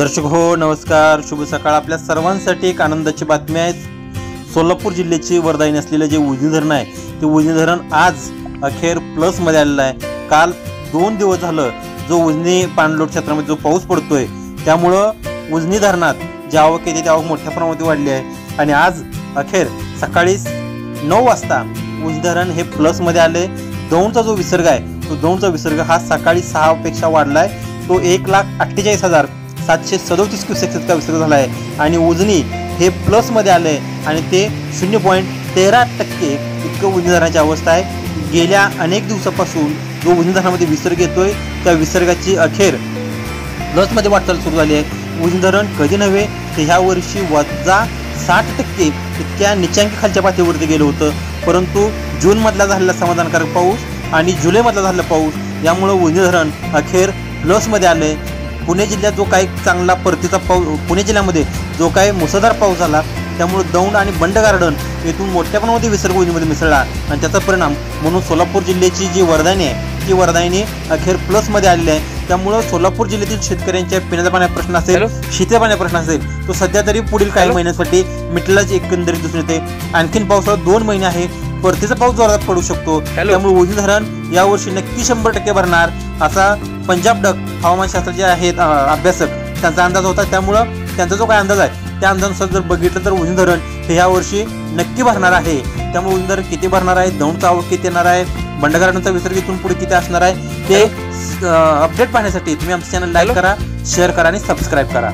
दर्शक हो नमस्कार, शुभ सकाळ। आपल्या सर्वांसाठी एक आनंदाची बातमी आहे। सोलापूर जिल्ह्याची वरदायिनी असलेले जे उजनी धरण आहे ते उजनी धरण आज अखेर प्लस मध्ये आलेलं आहे। काल 2 दिवस झालं जो उजनी पाणलोट क्षेत्रामध्ये जो पाऊस पडतोय त्यामुळं उजनी धरणात जी आवक येते ती आवक मोठ्या प्रमाणात वाढली आहे आणि आज अखेर सकाळी 9 वाजता उजनी धरण हे प्लस मध्ये आले। दौंडचा जो विसर्ग आहे तो दौंडचा विसर्ग हा सकाळी 6 पेक्षा वाढलाय, तो 1,48,737 क्युसेक्स इतका विसर्ग झाला आहे आणि उजनी हे प्लस मध्ये आले आणि ते 0.13% इतकं उजनी धरणाची अवस्था आहे। गेल्या अनेक दिवसापासून जो उजनी धरणामध्ये विसर्ग येतोय त्या विसर्गाची अखेर प्लस मध्ये वाटचाल सुरू झाली आहे। उजनी धरण कधी नव्हे ते ह्या वर्षी वजा 60% इतक्या निचांकी खालच्या पातळीवरती गेलं होतं, परंतु जून मधला झालेला समाधानकारक पाऊस आणि जुलै मधला झालेला पाऊस यामुळे उजनी धरण अखेर प्लस मध्ये आले। पुणे जिल्ह्यात जो काही चांगला परतीचा पाऊस, पुणे जिल्ह्यामध्ये जो काही मुसळधार पाऊस झाला त्यामुळे दौंड आणि बंड गार्डन येथून मोठ्या प्रमाणात विसर्ग उजनीमध्ये मिसळला आणि त्याचा परिणाम म्हणून सोलापूर जिल्ह्याची जी वरदायिनी आहे ती वरदायिनी अखेर प्लस मध्ये आलेली आहे। त्यामुळे सोलापूर जिल्ह्यातील शेतकऱ्यांच्या पिण्याचा पाण्याचा प्रश्न असेल, शीतळ पाण्याचा प्रश्न असेल, तो सध्या तरी पुढील काही महिन्यांसाठी मिटलाच एकंदरीत दिसून येते। आणखीन पावसाळा 2 महिने आहे, परतीचा पाऊस जोरात पडू शकतो, त्यामुळे उजनी धरण यावर्षी नक्की 100% भरणार असा पंजाब डक हवामानशास्त्राचे आहेत अभ्यासक त्यांचा अंदाज होता। त्यामुळं त्यांचा जो काही अंदाज आहे त्या अंदाजानुसार जर बघितलं तर उजनी धरण हे यावर्षी नक्की भरणार आहे। त्यामुळे उजनी धरण किती भरणार आहे, दौंडचा आवक किती येणार आहे, बंड गार्डनचा विसर्ग इथून पुढे किती असणार आहे ते अपडेट पाहण्यासाठी तुम्ही आमचं चॅनल लाईक करा, शेअर करा आणि सबस्क्राईब करा।